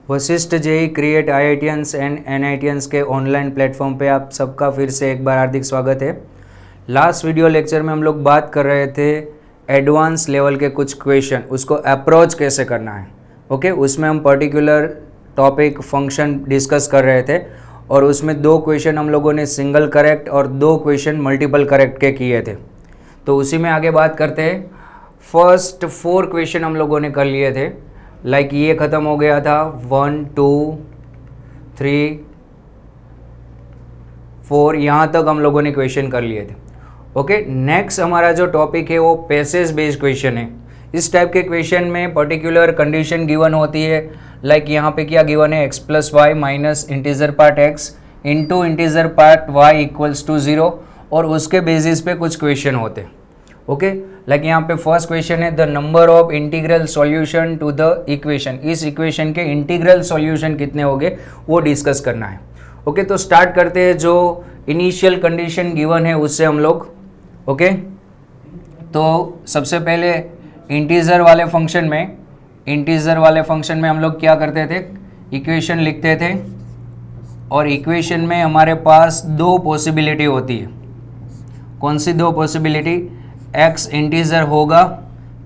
Vashishtha JEE create IITians and NITians के online platform पे आप सबका फिर से एक बार हार्दिक स्वागत है। लास्ट वीडियो लेक्चर में हम लोग बात कर रहे थे एडवांस लेवल के कुछ क्वेश्चन, उसको अप्रोच कैसे करना है। ओके, उसमें हम पर्टिकुलर टॉपिक फंक्शन डिस्कस कर रहे थे और उसमें 2 क्वेश्चन हम लोगों ने सिंगल करेक्ट और 2 क्वेश्चन मल्टीपल करेक्ट के किए थे। तो उसी में आगे बात करते हैं। फर्स्ट 4 क्वेश्चन हम लोगों ने कर लिए थे, लाइक ये ख़त्म हो गया था 1 2 3 4, यहाँ तक हम लोगों ने क्वेश्चन कर लिए थे। ओके, नेक्स्ट हमारा जो टॉपिक है वो पैसेज बेस्ड क्वेश्चन है। इस टाइप के क्वेश्चन में पर्टिकुलर कंडीशन गिवन होती है, लाइक यहाँ पे क्या गिवन है, x plus y minus integer part x into integer part y equals to 0, और उसके बेसिस पे कुछ क्वेश्चन होते हैं। ओके, लाइक यहाँ पे फर्स्ट क्वेश्चन है the number of integral solution to the equation. इस इक्वेशन के इंटीग्रल सॉल्यूशन कितने होंगे वो डिस्कस करना है। ओके, तो स्टार्ट करते हैं। जो इनिशियल कंडीशन गिवन है उससे हम लोग, ओके, तो सबसे पहले इंटीजर वाले फंक्शन में हम लोग क्या करते थे, इक्वेशन लिखते थे और इक्वेशन में हमारे पास 2 पॉसिबिलिटी होती है। कौन सी 2 पॉसिबिलिटी, x इंटीजर होगा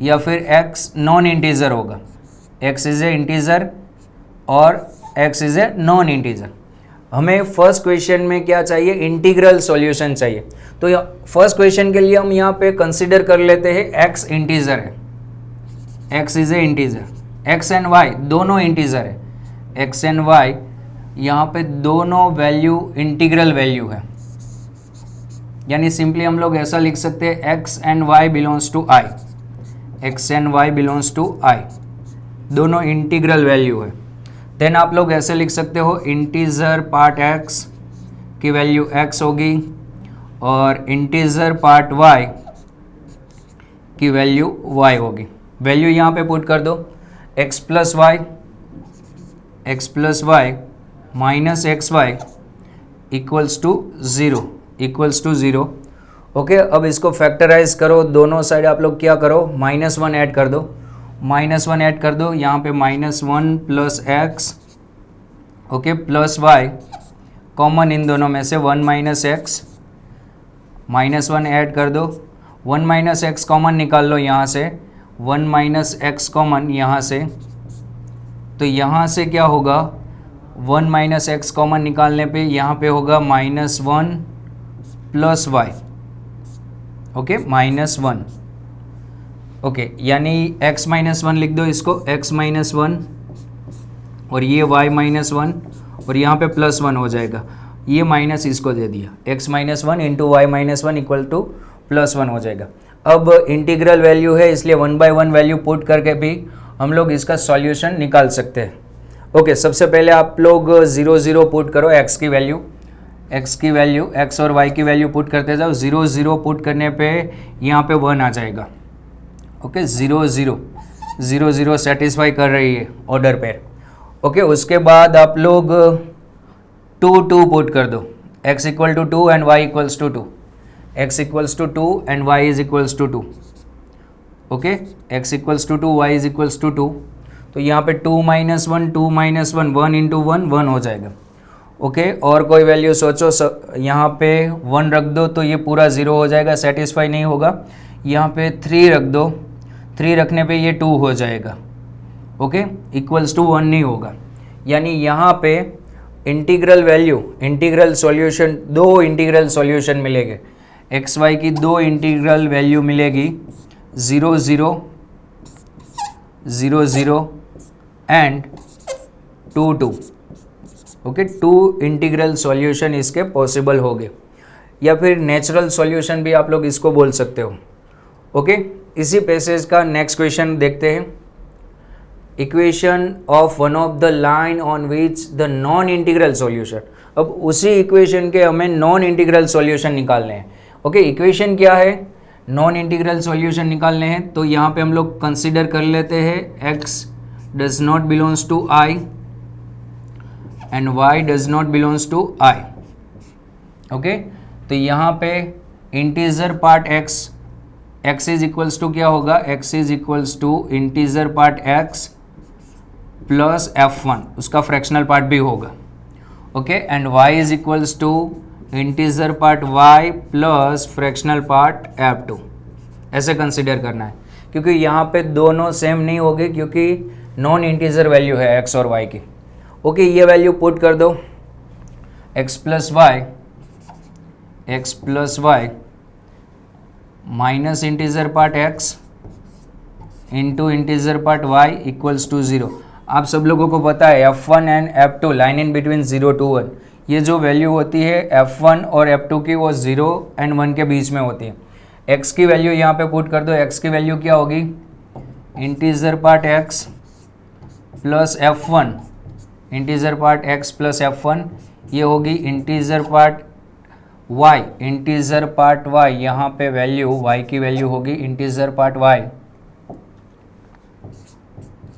या फिर x नॉन इंटीजर होगा। x इज ए इंटीजर और x is a non integer. हमें फर्स्ट क्वेश्चन में क्या चाहिए, इंटीग्रल सॉल्यूशन चाहिए। तो फर्स्ट क्वेश्चन के लिए हम यहाँ पे कंसीडर कर लेते हैं x इंटीजर है, x is a integer, x and y दोनों इंटीजर है, x एंड y यहाँ पे दोनों वैल्यू इंटीग्रल वैल्यू है। यानी सिंपली हम लोग ऐसा लिख सकते हैं x and y belongs to i, x and y belongs to i, दोनों इंटीग्रल वैल्यू है। देन आप लोग ऐसे लिख सकते हो इंटीजर पार्ट x की वैल्यू x होगी और इंटीजर पार्ट y की वैल्यू y होगी। वैल्यू यहाँ पे पुट कर दो, x plus y minus x y equals to 0। Okay, अब इसको फैक्टराइज करो, दोनों साइड आप लोग क्या करो, -1 ऐड कर दो, यहाँ पे -1 plus x, okay, plus y, common इन दोनों में से 1 माइनस एक्स, -1 ऐड कर दो, 1 माइनस एक्स कॉमन निकाल लो यहाँ से, 1 माइनस एक्स कॉमन यहाँ से, तो यहाँ से क्या होगा, 1 माइनस एक्स कॉमन निकालने पे यहाँ पे होगा -1 प्लस वाई, ओके, -1, ओके, यानी x -1 लिख दो इसको, x -1 और ये y -1 और यहाँ पे +1 हो जाएगा, ये माइनस इसको दे दिया, x -1 into y -1 equal to +1 हो जाएगा। अब इंटीग्रल वैल्यू है इसलिए 1 बाय 1 वैल्यू पुट करके भी हम लोग इसका सॉल्यूशन निकाल सकते हैं। ओके, सबसे पहले आप लोग 0 0 पुट करो, x की वैल्यू, x और y की वैल्यू पुट करते जाओ। 0 0 पुट करने पे यहाँ पे 1 आ जाएगा। ओके, 0 0 सेटिस्फाई कर रही है ऑर्डर पेयर। ओके, उसके बाद आप लोग 2 2 पुट कर दो, x equal to 2 and y equals to 2, x equals to 2 and y is equals to 2। Okay, x equals to 2, y is equals to 2, तो यहाँ पे 2 -1 1 इंटू 1 हो जाएगा। ओके, और कोई वैल्यू सोचो, यहाँ पे 1 रख दो तो ये पूरा 0 हो जाएगा, सेटिस्फाई नहीं होगा। यहाँ पे 3 रख दो, 3 रखने पे ये 2 हो जाएगा। ओके, इक्वल्स टू 1 नहीं होगा, यानी यहाँ पे integral value, integral solution, 2 integral solution मिलेंगे, एक्स वाई की 2 इंटीग्रल वैल्यू मिलेगी, 0 0 एंड 2 2। ओके, 2 इंटीग्रल सॉल्यूशन इसके पॉसिबल हो गए, या फिर नेचुरल सॉल्यूशन भी आप लोग इसको बोल सकते हो। ओके, इसी पैसेज का नेक्स्ट क्वेश्चन देखते हैं। Equation of one of the line on which the non integral solution. अब उसी इक्वेशन के हमें नॉन इंटीग्रल सॉल्यूशन निकालने हैं। ओके, इक्वेशन क्या है, नॉन इंटीग्रल सॉल्यूशन निकालने हैं, तो यहाँ पे हम लोग कंसिडर कर लेते हैं x does not belongs to i and y does not belongs to i। Okay, तो यहाँ पे integer part x is equals to क्या होगा, x is equals to integer part x plus F1, उसका फ्रैक्शनल पार्ट भी होगा। Okay, and y is equals to integer part y plus fractional part F2, ऐसे consider करना है, क्योंकि यहाँ पे दोनों सेम नहीं होंगे क्योंकि नॉन इंटीजर वैल्यू है x और y की। ओके, ये वैल्यू पुट कर दो, x plus y minus integer part x into integer part y equals to 0। आप सब लोगों को पता है F1 and F2 line in between 0 to 1, ये जो वैल्यू होती है F1 और F2 की वो 0 एंड 1 के बीच में होती है। x की वैल्यू यहाँ पे पुट कर दो, x की वैल्यू क्या होगी, integer part x plus F1, integer part x plus F1, ये होगी integer part y, integer part y, यहाँ पे वैल्यू y की वैल्यू होगी integer part y,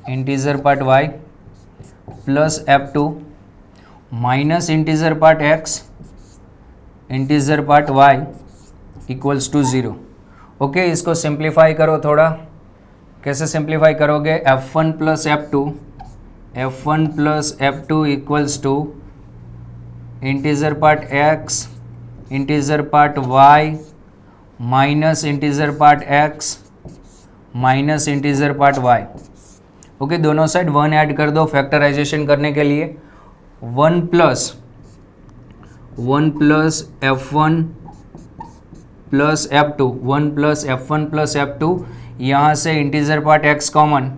integer part y plus F2 minus integer part x integer part y equals to 0। Okay, इसको simplify करो थोड़ा, कैसे सिंप्लीफाई करोगे, F1 plus F2 equals to integer part x integer part y minus integer part x minus integer part y। Okay, दोनों side 1 add कर दो factorisation करने के लिए, 1 plus F1 plus F2, 1 plus F1 plus F2, यहाँ से integer part x common,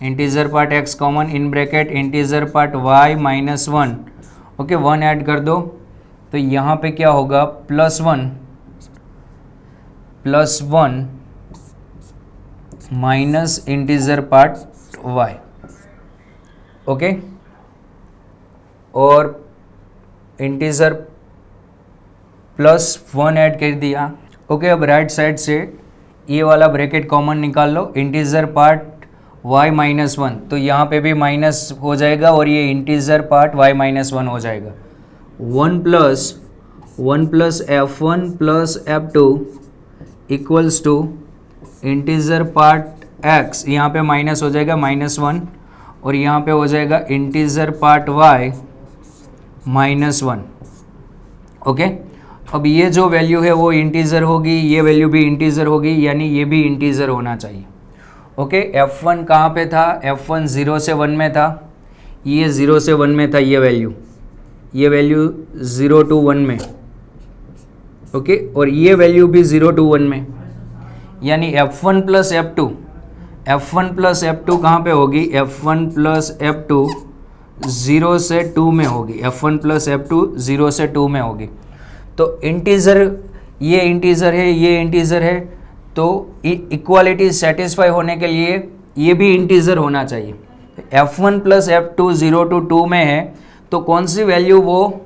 integer part x common, in bracket integer part y minus 1। Okay, 1 add कर दो तो यहाँ पे क्या होगा, plus one minus integer part y। Okay, और इंटीजर प्लस 1 ऐड कर दिया। ओके, अब राइट साइड से ये वाला ब्रैकेट कॉमन निकाल लो, इंटीजर पार्ट y माइनस 1, तो यहाँ पे भी माइनस हो जाएगा और ये इंटीजर पार्ट y माइनस 1 हो जाएगा। 1 plus F1 plus F2 equals to integer part x, यहाँ पे माइनस हो जाएगा -1 और यहाँ पे हो जाएगा इंटीजर पार्ट y -1। ओके, अब ये जो वैल्यू है वो इंटीजर होगी, ये वैल्यू भी इंटीजर होगी, यानी ये भी इंटीजर होना चाहिए। ओके, F1 कहाँ पे था, F1 0 से 1 में था, ये 0 से 1 में था, ये वैल्यू 0 to 1 में। ओके, और ये वैल्यू भी 0 to 1 में, यानी F1 प्लस F2 कहाँ पे होगी, F1 प्लस F2 0 से 2 में होगी, F1 प्लस F2 0 से 2 में होगी। तो इंटीजर, ये इंटीजर है, ये इंटीजर है, तो इक्वालिटी सेटिस्फाई होने के लिए ये भी इंटीजर होना चाहिए। F1 प्लस F2 0 to 2 में है, तो कौन सी वैल्यू वो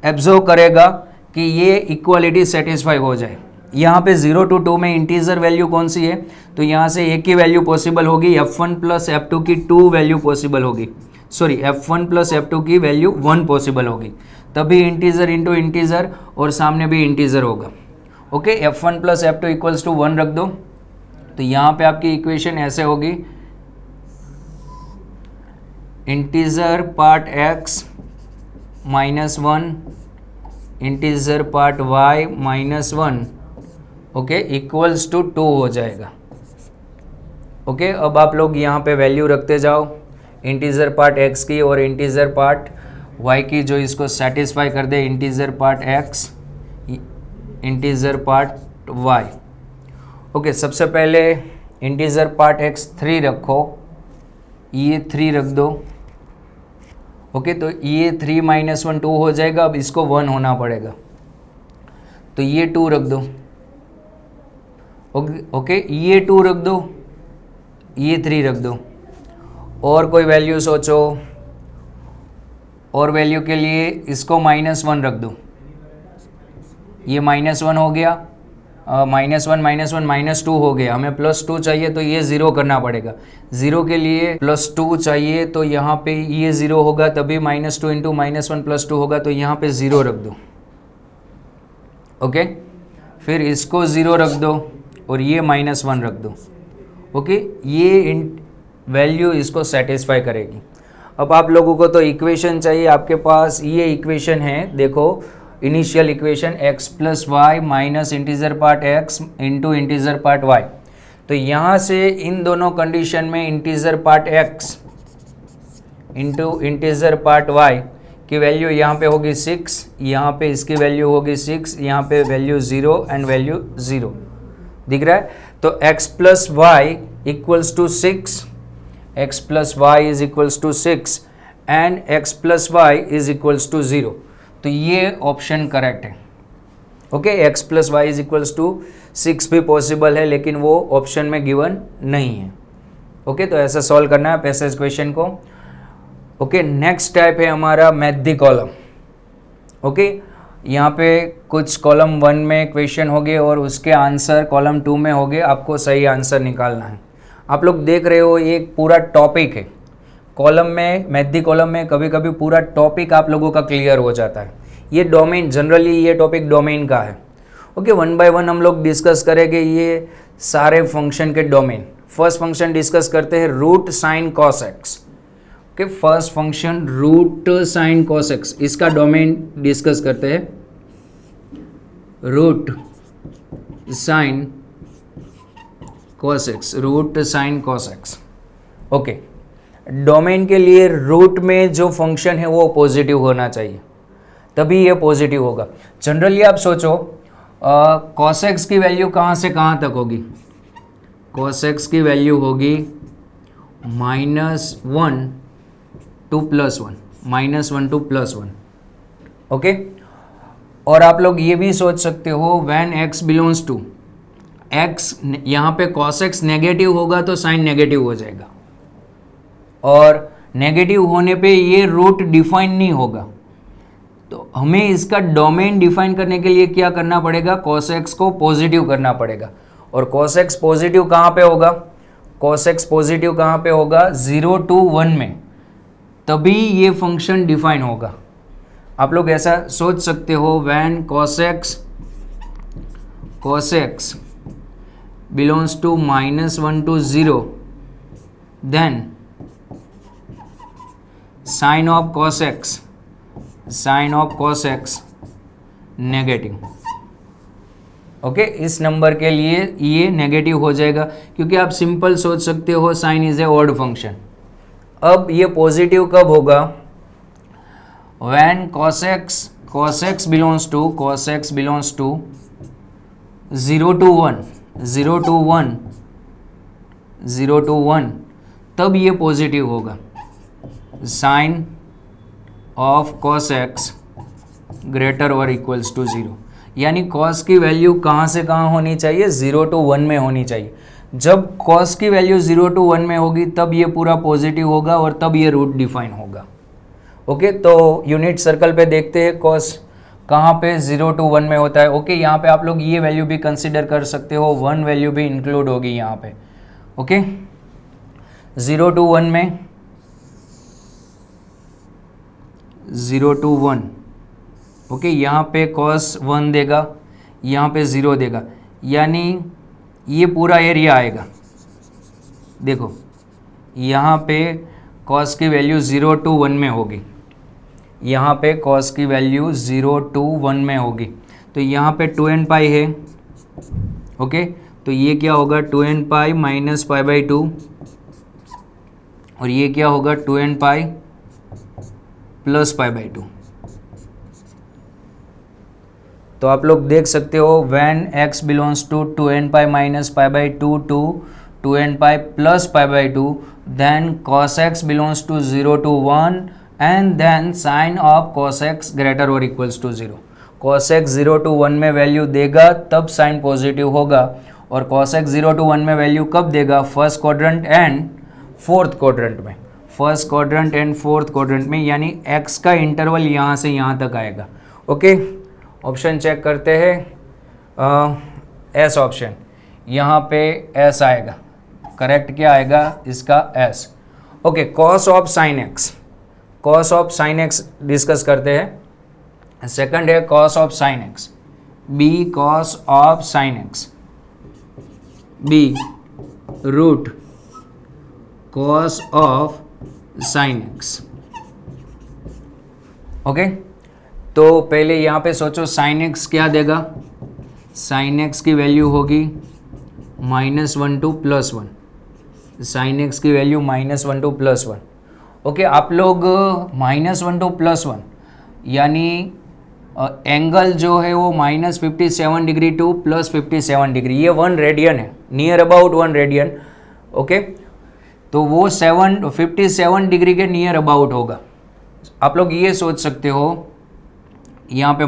एब्जॉर्व करेगा कि ये इक्वालिटी सेटिस्फाई हो जाए। यहाँ पे 0 to 2 में इंटीजर वैल्यू कौन सी है, तो यहाँ से एक ही वैल्यू पॉसिबल होगी, F1 प्लस F2 की 2 वैल्यू पॉसिबल होगी, सॉरी F1 प्लस F2 की वैल्यू 1 पॉसिबल होगी, तभी इंटीजर इंटू इंटीजर और सामने भी इंटीजर होगा। Okay, F1 plus F2 equals to 1 रख दो, तो यहाँ पे आपकी इक्वेशन ऐसे होगी, integer part x -1 integer part y -1, okay, equals to 2 हो जाएगा। ओके, अब आप लोग यहाँ पे वैल्यू रखते जाओ इंटीजर पार्ट x की और इंटीजर पार्ट y की, जो इसको सेटिस्फाई कर दे, integer part x integer part y। Okay, सबसे पहले इंटीजर पार्ट x 3 रखो, ये 3 रख दो। ओके, तो ये 3 - 1 2 हो जाएगा, अब इसको 1 होना पड़ेगा, तो ये 2 रख दो। ओके, ये 2 रख दो, ये 3 रख दो, और कोई वैल्यू सोचो, और वैल्यू के लिए इसको -1 रख दो, ये -1 हो गया, -1 -2 हो गया, हमें +2 चाहिए तो ये 0 करना पड़ेगा, 0 के लिए +2 चाहिए, तो यहाँ पे ये 0 होगा, तभी -2 इंटू -1 +2 होगा, तो यहाँ पे 0 रख दो। ओके, फिर इसको 0 रख दो और ये -1 रख दो। ओके, वैल्यू इसको सेटिस्फाई करेगी। अब आप लोगों को तो इक्वेशन चाहिए, आपके पास ये इक्वेशन है, देखो initial equation x plus y minus integer part x into integer part y। तो यहाँ से इन दोनों कंडीशन में integer part x into integer part y की वैल्यू यहाँ पे होगी 6, यहाँ पे इसकी वैल्यू होगी 6, यहाँ पे वैल्यू 0 एंड वैल्यू 0 दिख रहा है। तो x plus y equals to 6, x plus y is equals to 6 and x plus y is equals to 0। तो ये ऑप्शन करेक्ट है। Okay, x plus y is equals to 6 भी पॉसिबल है, लेकिन वो ऑप्शन में गिवन नहीं है। ओके, तो ऐसा सॉल्व करना है पैसेज क्वेश्चन को। ओके, नेक्स्ट टाइप है हमारा मैथ द कॉलम। ओके, यहाँ पे कुछ कॉलम 1 में क्वेश्चन हो गए और उसके आंसर कॉलम 2 में हो गए, आपको सही आंसर निकालना है। आप लोग देख रहे हो ये एक पूरा टॉपिक है कॉलम में, मैथ द कॉलम में कभी कभी पूरा टॉपिक आप लोगों का क्लियर हो जाता है। ये डोमेन, जनरली ये टॉपिक डोमेन का है। ओके, 1 बाय 1 हम लोग डिस्कस करेंगे ये सारे फंक्शन के डोमेन। फर्स्ट फंक्शन डिस्कस करते हैं root sine cos x. Okay, first function root sine cos x, इसका डोमेन डिस्कस करते हैं। Root sine cos x, root sine cos x. Okay, domain के लिए रूट में जो फंक्शन है वो पॉजिटिव होना चाहिए, तभी ये पॉजिटिव होगा। जनरली आप सोचो कॉस एक्स की वैल्यू कहाँ से कहाँ तक होगी? कॉस एक्स की वैल्यू होगी -1 टू +1, -1 टू +1। ओके, और आप लोग ये भी सोच सकते हो when x belongs to x, यहाँ पे cos x नेगेटिव होगा तो साइन नेगेटिव हो जाएगा, और नेगेटिव होने पे ये रूट डिफाइन नहीं होगा। तो हमें इसका डोमेन डिफाइन करने के लिए क्या करना पड़ेगा? cos x को पॉजिटिव करना पड़ेगा। और cos x पॉजिटिव कहाँ पे होगा? cos x पॉजिटिव कहाँ पे होगा? 0 to 1 में, तभी ये फंक्शन डिफाइन होगा। आप लोग ऐसा सोच सकते हो when cos x belongs to -1 to 0, then sine of cos x negative. Okay, इस नंबर के लिए ये नेगेटिव हो जाएगा, क्योंकि आप सिंपल सोच सकते हो sine is a odd function. अब ये पॉजिटिव कब होगा? When cos x belongs to 0 to 1, तब ये पॉजिटिव होगा। Sine of cos x greater और इक्वल्स टू 0, यानी cos की वैल्यू कहाँ से कहाँ होनी चाहिए? 0 to 1 में होनी चाहिए। जब cos की वैल्यू 0 to 1 में होगी तब ये पूरा पॉजिटिव होगा और तब ये रूट डिफाइन होगा। ओके, तो यूनिट सर्कल पे देखते हैं cos कहाँ पे 0 to 1 में होता है। ओके, यहाँ पे आप लोग ये वैल्यू भी कंसिडर कर सकते हो, 1 वैल्यू भी इंक्लूड होगी यहाँ पे। ओके, 0 to 1 में 0 to 1। ओके, यहाँ पे cos 1 देगा, यहाँ पे 0 देगा, यानी ये पूरा एरिया आएगा। देखो यहाँ पे cos की वैल्यू 0 to 1 में होगी, यहाँ पे cos की वैल्यू 0 to 1 में होगी, तो यहाँ पे 2n पाई है। ओके, तो ये क्या होगा? 2n pi minus pi by 2, और ये क्या होगा? 2n pi plus pi by 2। तो आप लोग देख सकते हो when x belongs to 2n pi minus pi by 2 to 2n pi plus pi by 2, then cos x belongs to 0 to 1 and then sine of cos x greater और equals to 0। cos x 0 to 1 में value देगा तब sign positive होगा, और cos x 0 to 1 में value कब देगा? First quadrant and fourth quadrant में, first quadrant and fourth quadrant में, यानी x का इंटरवल यहाँ से यहाँ तक आएगा। ओके, ऑप्शन चेक करते हैं। एस ऑप्शन, यहाँ पे एस आएगा, करेक्ट क्या आएगा इसका? Yes. Okay, cos of sine x, cos of sine x discuss करते हैं। सेकंड है cos of sine x, B cos of sine x, B root cos of sine x. Okay, तो पहले यहाँ पे सोचो साइन एक्स क्या देगा, साइन एक्स की वैल्यू होगी -1 to +1, साइन एक्स की वैल्यू -1 to +1। ओके, आप लोग -1 to +1 यानी एंगल जो है वो -57 डिग्री टू +57 डिग्री, ये 1 रेडियन है, नियर अबाउट 1 रेडियन। ओके, तो वो 57 डिग्री के नियर अबाउट होगा। आप लोग ये सोच सकते हो यहाँ पे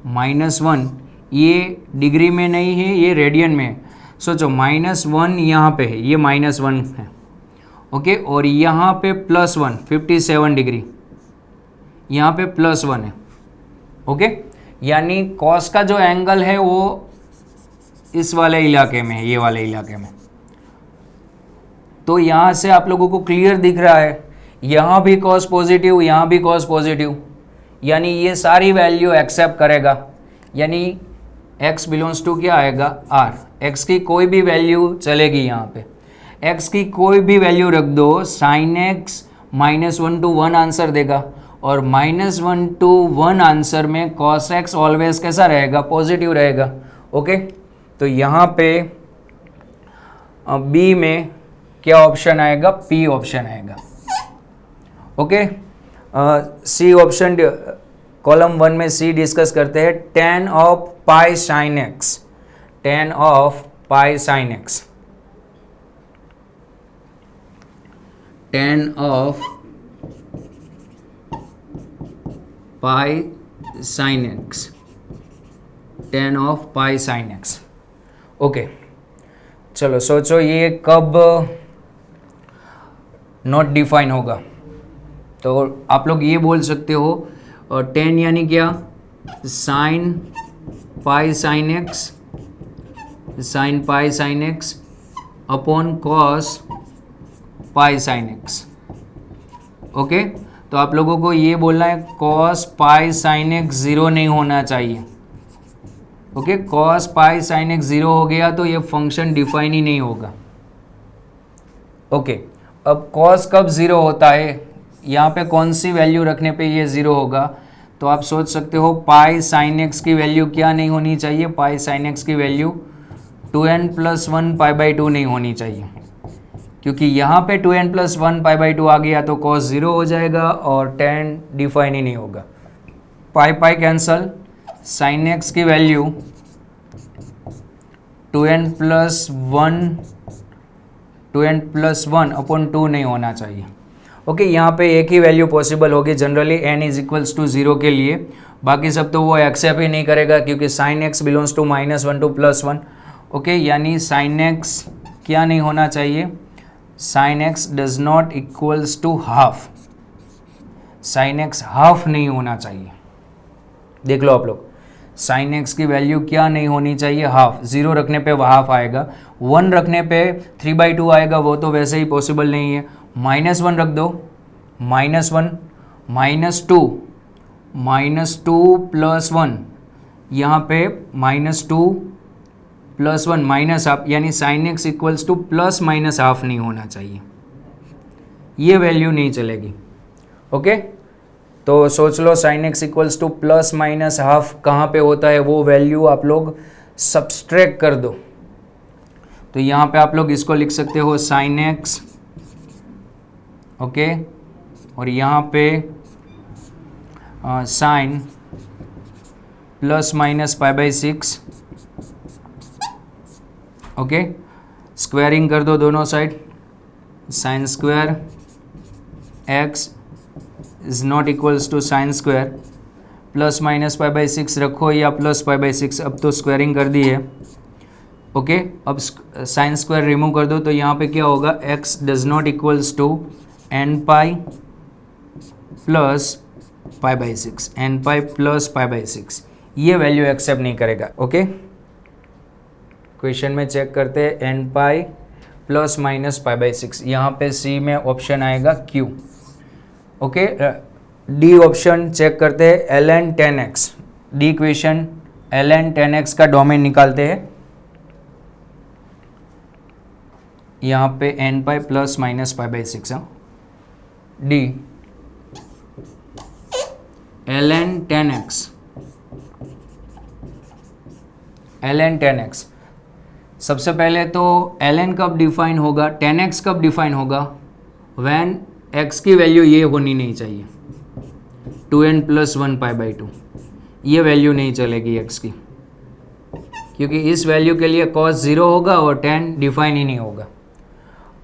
-1 ये डिग्री में नहीं है, ये रेडियन में है। सोचो -1 यहाँ पे है, ये -1 है। ओके, और यहाँ पे +1 57 डिग्री, यहाँ पे +1 है। ओके, यानी कॉस का जो एंगल है वो इस वाले इलाके में है, ये वाले इलाके में। तो यहाँ से आप लोगों को क्लियर दिख रहा है, यहाँ भी कॉस पॉजिटिव, यहाँ भी कॉस पॉजिटिव, यानी ये सारी वैल्यू एक्सेप्ट करेगा, यानी x बिलोंग्स टू क्या आएगा, r। x की कोई भी वैल्यू चलेगी, यहाँ पे x की कोई भी वैल्यू रख दो, sin x -1 to 1 आंसर देगा, और -1 to 1 आंसर में cos x ऑलवेज कैसा रहेगा, पॉजिटिव रहेगा। ओके, तो यहाँ पे b में क्या ऑप्शन आएगा, p ऑप्शन आएगा। ओके, सी ऑप्शन कॉलम 1 में सी डिस्कस करते हैं, tan of pi sin x, tan of pi sin x, tan of pi sin x, tan of pi sin x। Okay, चलो सोचो ये कब नॉट डिफाइन होगा, तो आप लोग ये बोल सकते हो tan यानी क्या, sin pi sin x, sin pi sin x upon cos pi sin x। Okay, तो आप लोगों को ये बोलना है cos pi sin x 0 नहीं होना चाहिए। Okay, cos pi sin x 0 हो गया तो ये फंक्शन डिफाइन ही नहीं होगा। ओके, अब cos कब 0 होता है, यहाँ पे कौन सी वैल्यू रखने पे ये 0 होगा, तो आप सोच सकते हो पाई साइन एक्स की वैल्यू क्या नहीं होनी चाहिए, पाई साइन एक्स की वैल्यू 2n + 1 π/2 नहीं होनी चाहिए, क्योंकि यहाँ पे 2n + 1 π/2 आ गया तो cos 0 हो जाएगा और tan डिफाइन ही नहीं होगा। पाई कैंसल, साइन एक्स की वैल्यू 2n + 1 अपॉन 2 नहीं होना चाहिए। ओके, यहाँ पे एक ही वैल्यू पॉसिबल होगी जनरली, n = 0 के लिए, बाकी सब तो वो एक्सेप्ट ही नहीं करेगा क्योंकि sine x belongs to -1 to +1। Okay, यानी साइन एक्स क्या नहीं होना चाहिए, sine x does not equals to half, sine x half नहीं होना चाहिए। देख लो आप लोग, साइन एक्स की वैल्यू क्या नहीं होनी चाहिए, हाफ। 0 रखने पे हाफ आएगा, 1 रखने पे 3/2 आएगा, वो तो वैसे ही पॉसिबल नहीं है। -1 रख दो, -1 -2 + 1, यहाँ पे -2 + 1 माइनस हाफ, यानी sine x equals to ± half नहीं होना चाहिए, ये वैल्यू नहीं चलेगी। ओके, तो सोच लो sine x equals to ± half कहाँ पे होता है, वो वैल्यू आप लोग सब्सट्रैक्ट कर दो। तो यहाँ पे आप लोग इसको लिख सकते हो साइन एक्स, ओके, और यहाँ पे साइन ± π/6। ओके, स्क्वायरिंग कर दो दोनों side, sine square x is not equals to sine square ± π/6 रखो या +π/6, अब तो स्क्वायरिंग कर दी है। ओके, अब साइन स्क्वायर रिमूव कर दो तो यहाँ पे क्या होगा, x does not equals to nπ + π/6, nπ + π/6, ये वैल्यू एक्सेप्ट नहीं करेगा। ओके, क्वेश्चन में चेक करते हैं nπ ± π/6, यहाँ पे सी में ऑप्शन आएगा Q। Okay, D option check करते हैं ln 10x, D question ln 10x का डोमेन निकालते हैं। यहाँ पे n pi plus minus pi by 6 D L N tan x. सबसे पहले तो एल एन कब डिफाइन होगा, 10x कब डिफाइन होगा, व्हेन x की वैल्यू ये होनी नहीं चाहिए 2n प्लस 1 पाई बाई 2, ये वैल्यू नहीं चलेगी x की, क्योंकि इस वैल्यू के लिए cos 0 होगा और 10 डिफाइन ही नहीं होगा।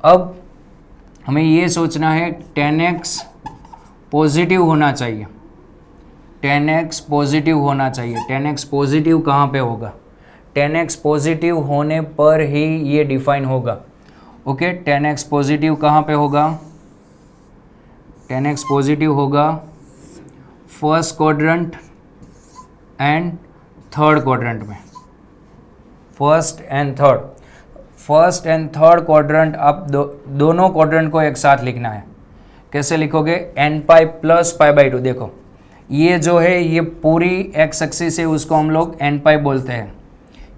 अब हमें ये सोचना है 10x पॉजिटिव होना चाहिए, 10x पॉजिटिव होना चाहिए। 10x पॉजिटिव कहाँ पे होगा, 10x पॉजिटिव होने पर ही ये डिफाइन होगा। ओके 10x पॉजिटिव कहाँ पे होगा, 10x पॉजिटिव होगा first quadrant and third quadrant में, फर्स्ट एंड थर्ड क्वाड्रेंट। आप दोनों क्वाड्रेंट को एक साथ लिखना है। कैसे लिखोगे, n pi plus pi by 2। देखो ये जो है ये पूरी एक्स एक्सिस है, उसको हम लोग एन पाई बोलते हैं।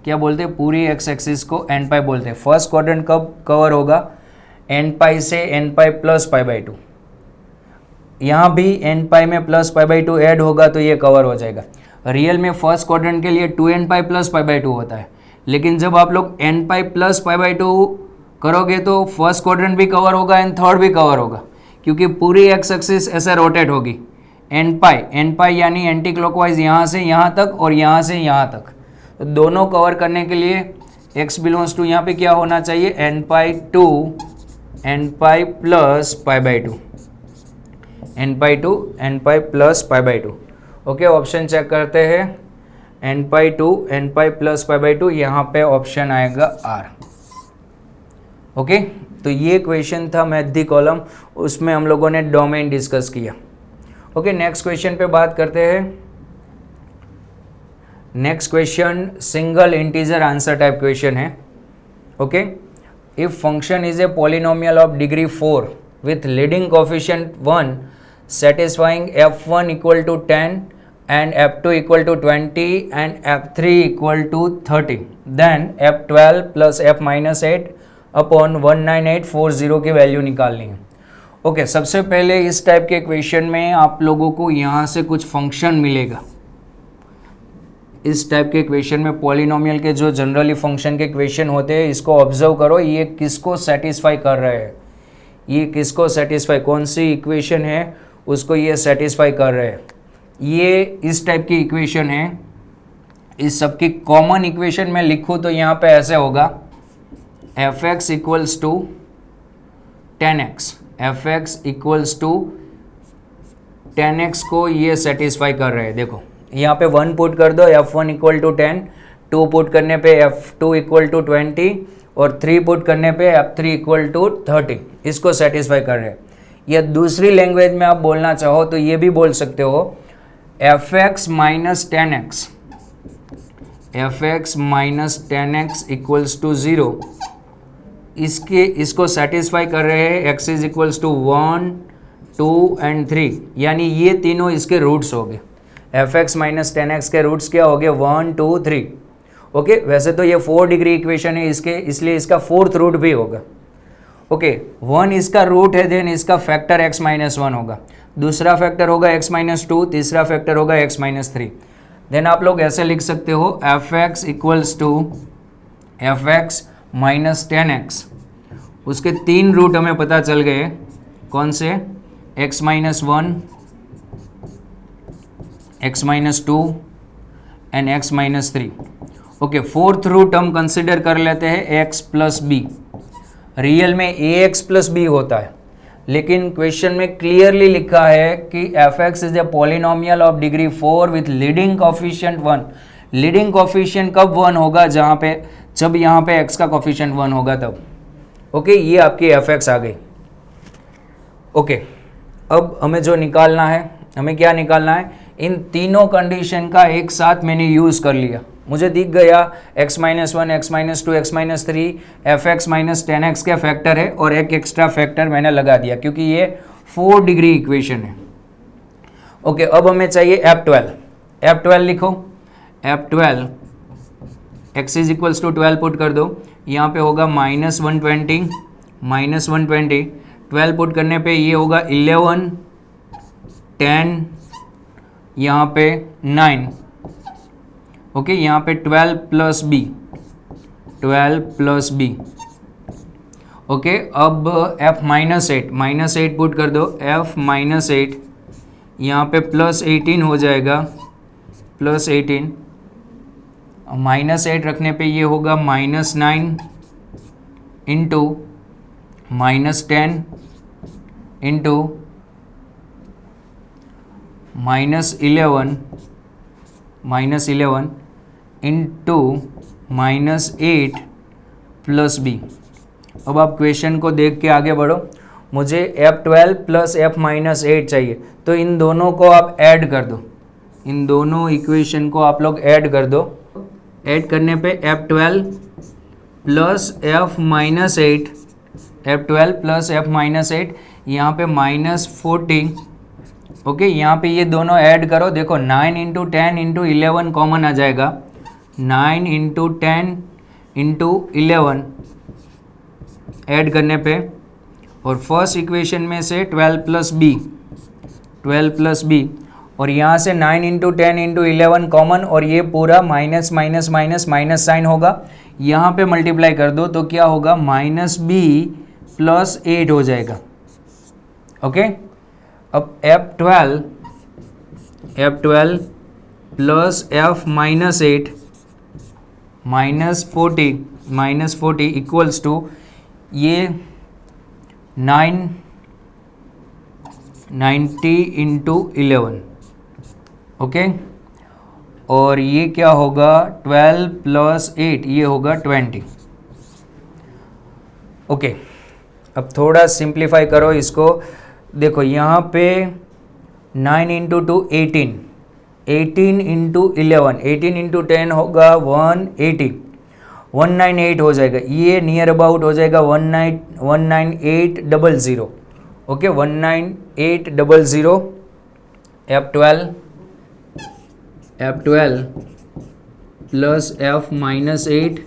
क्या बोलते हैं, पूरी एक्स एक्सिस को एन पाई बोलते हैं। फर्स्ट क्वाड्रेंट कब कवर होगा, एन पाई से n pi plus pi by 2। यहाँ भी एन पाई में प्लस पाई बाई 2 ऐड होगा तो ये कवर हो जाएगा। रियल में फर्स्ट क्वाड्रेंट के लिए 2n pi plus pi by 2 होता है, लेकिन जब आप लोग n pi plus pi by 2 करोगे तो फर्स्ट क्वाड्रेंट भी कवर होगा एंड थर्ड भी कवर होगा, क्योंकि पूरी एक्स एक्सिस ऐसे रोटेट होगी। n पाई यानी एंटी क्लॉकवाइज यहाँ से यहाँ तक और यहाँ से यहाँ तक, तो दोनों कवर करने के लिए x बिलोंग्स टू यहाँ पे क्या होना चाहिए, n pi to n pi plus pi by 2, n pi to n pi plus pi by 2। Okay option check करते हैं, n pi to n pi plus pi by 2, यहाँ पे ऑप्शन आएगा R। ओके तो ये क्वेश्चन था math the column, उसमें हम लोगों ने डोमेन डिस्कस किया। ओके नेक्स्ट क्वेश्चन पे बात करते हैं। Next question single integer answer type question है। Okay if function is a polynomial of degree 4 with leading coefficient 1 satisfying f1 equal to 10 and f2 equal to 20 and f3 equal to 30, then f12 plus f minus 8 upon 19840 की value निकालनी है। Okay सबसे पहले इस type के question में आप लोगों को यहाँ से कुछ फंक्शन मिलेगा। इस टाइप के क्वेश्चन में पॉलिनोमियल के जो जनरली फंक्शन के क्वेश्चन होते हैं, इसको ऑब्जर्व करो, ये किसको सेटिस्फाई कर रहे हैं, ये किसको सेटिस्फाई, कौन सी इक्वेशन है उसको ये सेटिस्फाई कर रहे हैं। ये इस टाइप की इक्वेशन है, इस सब की कॉमन इक्वेशन में लिखूँ तो यहाँ पे ऐसे होगा f x equals to 10x, f x equals to 10x को ये सेटिस्फाई कर रहे हैं। देखो यहाँ पे 1 पुट कर दो, f1 इक्वल टू 10, 2 पुट करने पे f2 इक्वल टू 20 और 3 पुट करने पे f3 इक्वल टू 30, इसको सेटिस्फाई कर रहे हैं। या दूसरी लैंग्वेज में आप बोलना चाहो तो ये भी बोल सकते हो f x minus 10x, f x minus 10x equals to 0, इसको सेटिस्फाई कर रहे हैं। x is equals to 1, 2 and 3, यानी ये तीनों इसके रूट्स हो गए। एफ एक्स माइनस 10x के रूट्स क्या हो गए, 1, 2, 3। ओके वैसे तो ये 4 डिग्री इक्वेशन है इसके, इसलिए इसका 4th रूट भी होगा। ओके 1 इसका रूट है, देन इसका फैक्टर x माइनस 1 होगा, दूसरा फैक्टर होगा x माइनस 2, तीसरा फैक्टर होगा x माइनस 3। देन आप लोग ऐसे लिख सकते हो f x equals to f x minus 10x, उसके 3 रूट हमें पता चल गए, कौन से, x minus 1, x minus 2 and x minus 3। Okay 4th root हम कंसिडर कर लेते हैं x प्लस बी। रियल में ax प्लस बी होता है, लेकिन क्वेश्चन में क्लियरली लिखा है कि f x is a polynomial of degree 4 with leading coefficient 1। Leading coefficient कब 1 होगा, जब यहाँ पे x का कोएफिशिएंट 1 होगा तब। ओके ये आपकी एफ एक्स आ गई। ओके अब हमें जो निकालना है, हमें क्या निकालना है, इन तीनों कंडीशन का एक साथ मैंने यूज़ कर लिया। मुझे दिख गया x minus 1, x minus 2, x minus 3 F x minus 10x के फैक्टर है और एक एक्स्ट्रा फैक्टर मैंने लगा दिया क्योंकि ये 4 डिग्री इक्वेशन है। ओके अब हमें चाहिए f12। f12 लिखो, f12 x is equals to 12 put कर दो, यहाँ पे होगा माइनस 120 -120, 12 पुट करने पे ये होगा 11, 10, यहाँ पे 9, ओके, यहाँ पे 12 plus b, 12 plus b, okay. अब f -8 पुट कर दो, f -8, यहाँ पे +18 हो जाएगा, +18, -8 रखने पे ये होगा -9 into -10 into -11 into -8 plus B. अब आप क्वेश्चन को देख के आगे बढ़ो। मुझे F12 प्लस F -8 चाहिए, तो इन दोनों को आप ऐड कर दो, इन दोनों इक्वेशन को आप लोग ऐड कर दो। ऐड करने पे F12 plus F -8, F12 plus F -8, यहाँ पे -40, ओके। यहाँ पे ये दोनों ऐड करो, देखो 9 इंटू 10 इंटू 11 कॉमन आ जाएगा, 9 इंटू 10 इंटू 11 ऐड करने पे, और फर्स्ट इक्वेशन में से 12 प्लस बी, 12 प्लस बी, और यहाँ से 9 इंटू 10 इंटू 11 कॉमन, और ये पूरा minus minus minus minus sign होगा, यहाँ पे मल्टीप्लाई कर दो तो क्या होगा, -b प्लस 8 हो जाएगा, ओके। अब F12 plus F -8 -40 equals to ये 90 इंटू 11, ओके। और ये क्या होगा, 12 प्लस 8, ये होगा 20, ओके। अब थोड़ा सिंप्लीफाई करो इसको, देखो यहाँ पे 9 इंटू 2 18, 18 इंटू 11, 18 इंटू 10 होगा 180, 198 हो जाएगा, ये नियर अबाउट हो जाएगा 19800, ओके, 19800। F12 प्लस F -8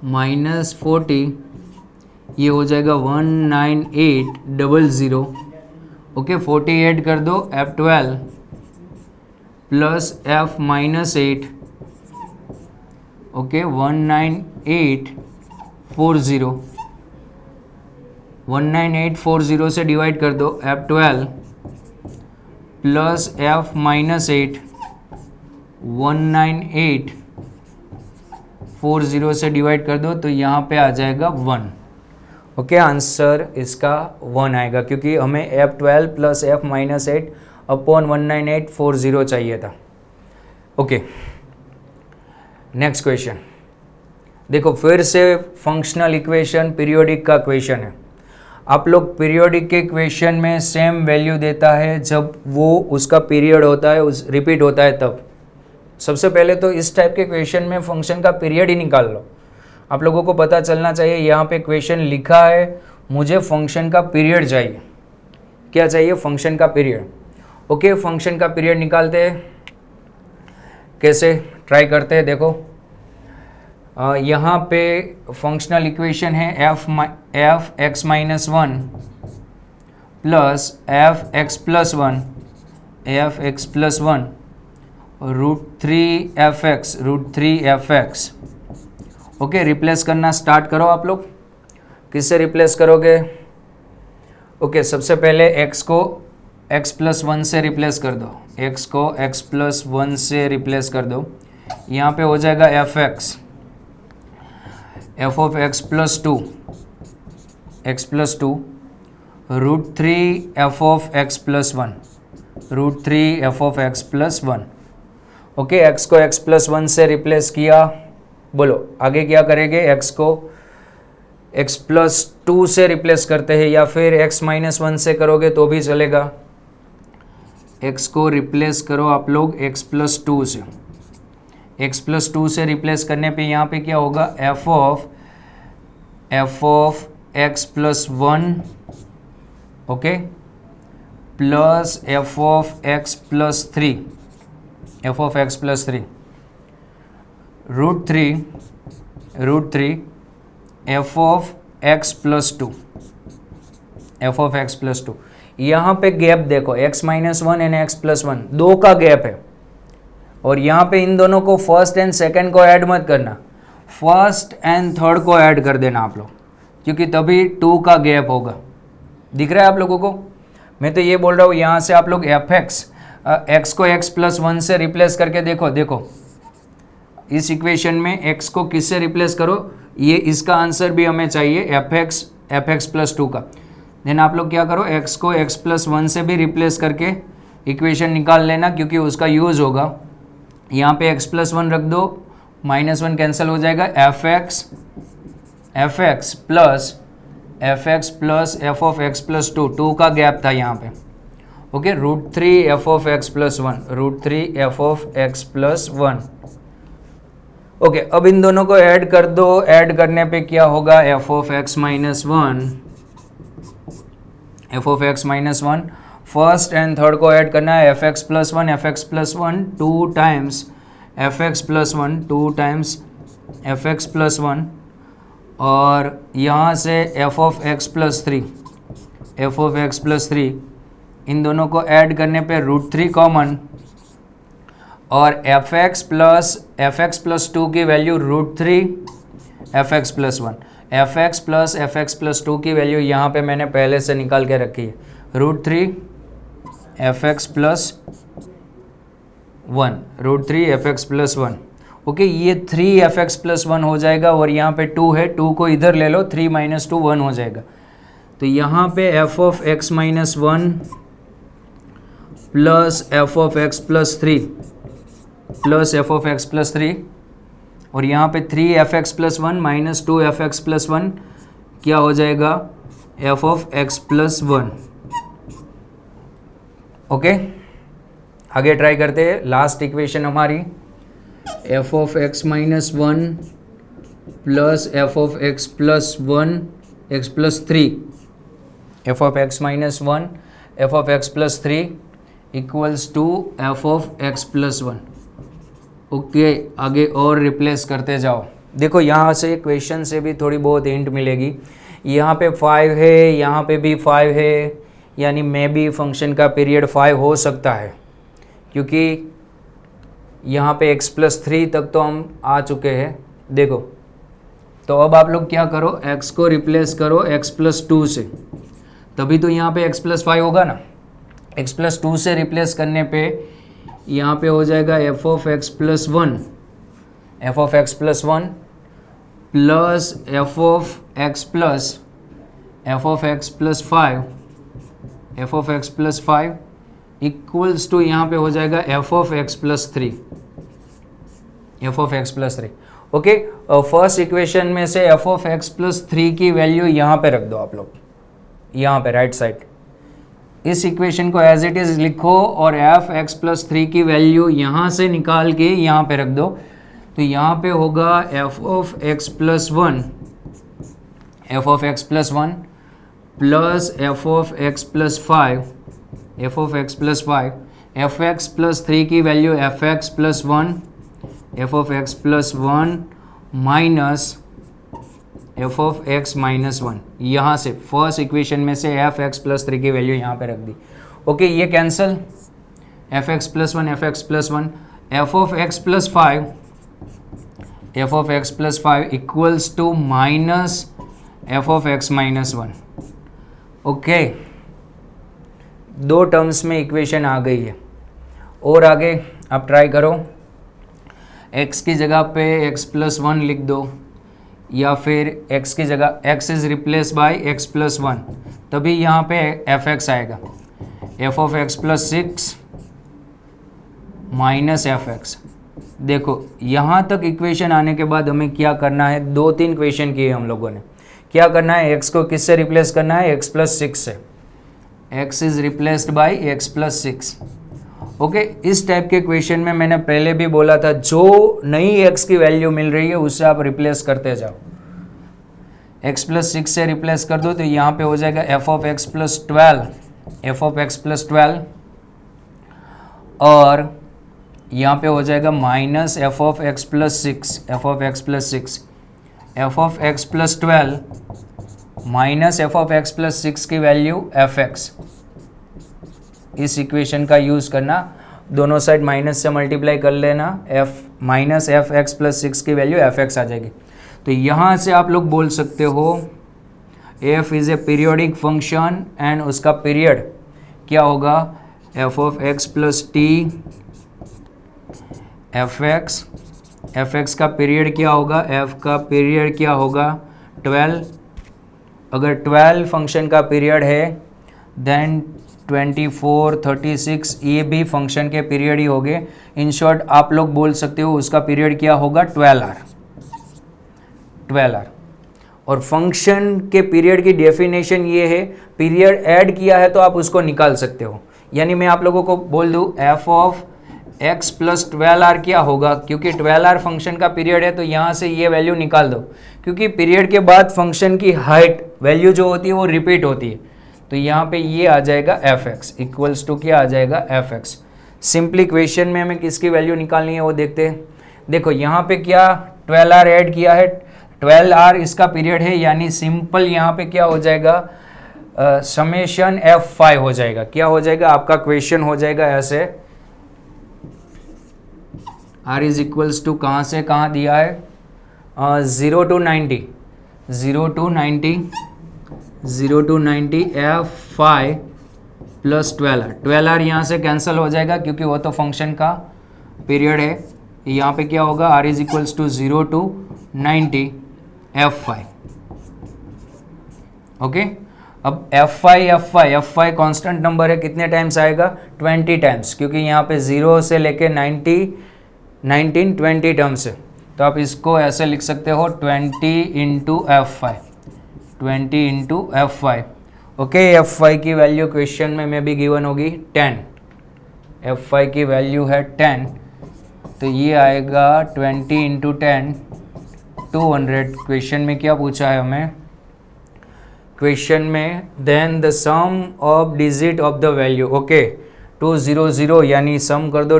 -40, ये हो जाएगा 19800, ओके। 40 ऐड कर दो, F12 प्लस F -8, ओके, 19840, 19840 से डिवाइड कर दो, F12 प्लस F -8, 19840 से डिवाइड कर दो तो यहाँ पे आ जाएगा 1, ओके। आंसर इसका 1 आएगा, क्योंकि हमें F12 प्लस F -8 अपॉन 19840 चाहिए था, ओके। नेक्स्ट क्वेश्चन देखो, फिर से फंक्शनल इक्वेशन पीरियोडिक का क्वेश्चन है। आप लोग पीरियोडिक के क्वेश्चन में सेम वैल्यू देता है जब वो उसका पीरियड होता है, उस रिपीट होता है तब। सबसे पहले तो इस टाइप के क्वेश्चन में फंक्शन का पीरियड ही निकाल लो। आप लोगों को पता चलना चाहिए, यहाँ पे क्वेश्चन लिखा है मुझे फंक्शन का पीरियड चाहिए। क्या चाहिए? फंक्शन का पीरियड, ओके। फंक्शन का पीरियड निकालते हैं, कैसे ट्राई करते हैं, देखो। यहाँ पे फंक्शनल इक्वेशन है f x -1 plus f x + 1 √3f(x), okay. Replace करना स्टार्ट करो आप लोग। किससे रिप्लेस करोगे? ओके, सबसे पहले x को x + 1 से रिप्लेस कर दो, x को x + 1 से रिप्लेस कर दो। यहाँ पे हो जाएगा f(x) f(x + 2) √3f(x + 1) √3f(x + 1), okay. x को x + 1 से रिप्लेस किया, बोलो आगे क्या करेंगे? x को x + 2 से रिप्लेस करते हैं, या फिर x - 1 से करोगे तो भी चलेगा। x को रिप्लेस करो आप लोग x + 2 से। x + 2 से रिप्लेस करने पे यहाँ पे क्या होगा? f (x + 1), okay, plus f (x + 3), f(x + 3) √3 f x plus to, F of x plus to. यहाँ पे गैप देखो, x minus one and x plus one, दो का गैप है। और यहाँ पे इन दोनों को फर्स्ट एंड सेकंड को ऐड मत करना, फर्स्ट एंड थर्ड को ऐड कर देना आप लोग, क्योंकि तभी टू का गैप होगा। दिख रहा है आप लोगों को? मैं तो ये बोल रहा हूँ, यहाँ से आप लोग एफ एक्स को एक्स प्लस वन से रिप्लेस करके देखो। देखो इस इक्वेशन में एक्स को किससे रिप्लेस करो, ये इसका आंसर भी हमें चाहिए एफ एक्स प्लस टू का। देन आप लोग क्या करो, एक्स को एक्स प्लस वन से भी रिप्लेस करके इक्वेशन निकाल लेना, क्योंकि उसका यूज़ होगा। यहाँ पे एक्स प्लस वन रख दो, माइनस वन कैंसिल हो जाएगा, F x plus F of x plus two, two का गैप था यहाँ पे। Okay, root three F of x plus one, root three F of x plus one. Okay, अब इन दोनों को ऐड कर दो। ऐड करने पे क्या होगा, f of x minus one, F of x minus one. First and third को ऐड करना है, f x plus one two times f x plus one, two times f x plus one. और यहाँ से F of x plus three, F of x plus three, इन दोनों को add करने पे रूट थ्री कॉमन, और एफ एक्स प्लस टू की value root three f x plus one, f x plus two की वैल्यू यहाँ पे मैंने पहले से निकाल के रखी है, root three f x plus one, root three f x plus one. Okay, ये three f x plus one हो जाएगा, और यहाँ पे टू है, टू को इधर ले लो, थ्री माइनस टू वन हो जाएगा। तो यहाँ पे F of x minus one plus F of x plus three plus F of x plus three, और यहाँ पे three f x plus one minus two f x plus one, क्या हो जाएगा, F of x plus one. Okay, आगे try करते हैं। Last equation हमारी F of x minus one plus F of x plus one X plus three, F of x minus one F of x plus three equals to F of x plus one. Okay, आगे और replace करते जाओ। देखो यहाँ से question से भी थोड़ी बहुत हिंट मिलेगी। यहाँ पे 5 है, यहाँ पे भी 5 है, यानी मे बी फंक्शन का पीरियड 5 हो सकता है, क्योंकि यहाँ पे x प्लस थ्री तक तो हम आ चुके हैं। देखो, तो अब आप लोग क्या करो, x को रिप्लेस करो x प्लस टू से, तभी तो यहाँ पे x प्लस फाइव होगा ना। x प्लस टू से रिप्लेस करने पे यहाँ पे हो जाएगा F of x plus one, F of x plus one plus F of x plus five, F of x plus five equals two यहाँ पे हो जाएगा F of x plus three, F of x plus three. Okay, first equation में से F of x plus three की value यहाँ पे रख दो आप लोग, यहाँ पे राइट साइड। इस इक्वेशन को एज इट इज़ लिखो, और एफ एक्स प्लस थ्री की वैल्यू यहाँ से निकाल के यहाँ पे रख दो। तो यहाँ पे होगा f of x plus one, F of x plus one plus F of x plus five, F of x plus five, f x plus three की value f x plus one, F of x plus one minus F of x minus one. यहाँ से first equation में से f x plus three की value यहाँ पे रख दी। ओके, ये cancel, f x plus one, f x plus one, F of x plus five, F of x plus five equals two minus F of x minus one. Okay, दो terms में equation आ गई है। और आगे आप try करो, x की जगह पे x प्लस वन लिख दो, या फिर x की जगह x is replace by x plus one, तभी यहाँ पे एफ एक्स आएगा, F of x plus six minus F x. देखो यहाँ तक इक्वेशन आने के बाद हमें क्या करना है, दो तीन क्वेश्चन किए हम लोगों ने। क्या करना है, x को किससे रिप्लेस करना है, x प्लस सिक्स से, x is replaced by x plus six. Okay, इस टाइप के क्वेश्चन में मैंने पहले भी बोला था, जो नई x की वैल्यू मिल रही है उससे आप रिप्लेस करते जाओ। x प्लस सिक्स से रिप्लेस कर दो तो यहाँ पे हो जाएगा F of x plus twelve, F of x plus twelve, और यहाँ पे हो जाएगा minus F of x plus six, F of x plus six, F of x plus twelve minus F of x plus 6 की value f x, इस equation का use करना, दोनों साइड माइनस से मल्टीप्लाई कर लेना, F minus F x plus 6 की value f x आ जाएगी। तो यहाँ से आप लोग बोल सकते हो F is a periodic function and उसका पीरियड क्या होगा, f of x plus T F x का पीरियड क्या होगा, एफ का पीरियड क्या होगा 12। अगर 12 फंक्शन का पीरियड है देन 24, 36 ये भी फंक्शन के पीरियड ही होंगे। इन शॉर्ट आप लोग बोल सकते हो उसका पीरियड क्या होगा 12 आर। और फंक्शन के पीरियड की डेफिनेशन ये है, पीरियड ऐड किया है तो आप उसको निकाल सकते हो। यानी मैं आप लोगों को बोल दूँ F of x plus 12 R क्या होगा, क्योंकि 12 आर फंक्शन का पीरियड है तो यहाँ से ये वैल्यू निकाल दो, क्योंकि पीरियड के बाद फंक्शन की हाइट वैल्यू जो होती है वो रिपीट होती है। तो यहाँ पे ये आ जाएगा एफ एक्स इक्वल्स टू क्या आ जाएगा एफ एक्स। सिंपली क्वेश्चन में हमें किसकी वैल्यू निकालनी है वो देखते हैं। देखो यहाँ पे क्या 12 आर ऐड किया है, 12 आर इसका पीरियड है, यानी सिंपल यहाँ पे क्या हो जाएगा समेशन f5 हो जाएगा। क्या हो जाएगा, आपका क्वेश्चन हो जाएगा ऐसे, r इज इक्वल्स टू कहाँ से कहाँ दिया है 0 to 90 f5 प्लस 12 आर यहाँ से कैंसिल हो जाएगा क्योंकि वो तो फंक्शन का पीरियड है। यहाँ पे क्या होगा r is equals to 0 to 90 f5। Okay, अब f5 कांस्टेंट नंबर है, कितने टाइम्स आएगा 20 टाइम्स, क्योंकि यहाँ पे 0 से लेके 20 टर्म्स है। तो आप इसको ऐसे लिख सकते हो 20 इंटू f5। ओके, f5 की वैल्यू क्वेश्चन में भी गिवन होगी 10, f5 की वैल्यू है 10, तो ये आएगा 20 इंटू 10 200। क्वेश्चन में क्या पूछा है हमें, क्वेश्चन में then the sum of digit of the value. Okay, 200 यानी सम कर दो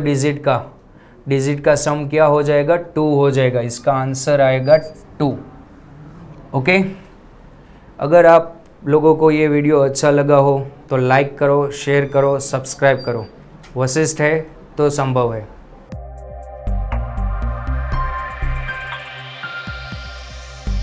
डिजिट का सम क्या हो जाएगा 2 हो जाएगा, इसका आंसर आएगा 2। ओके, अगर आप लोगों को ये वीडियो अच्छा लगा हो तो लाइक करो, शेयर करो, सब्सक्राइब करो। वशिष्ठ है तो संभव है।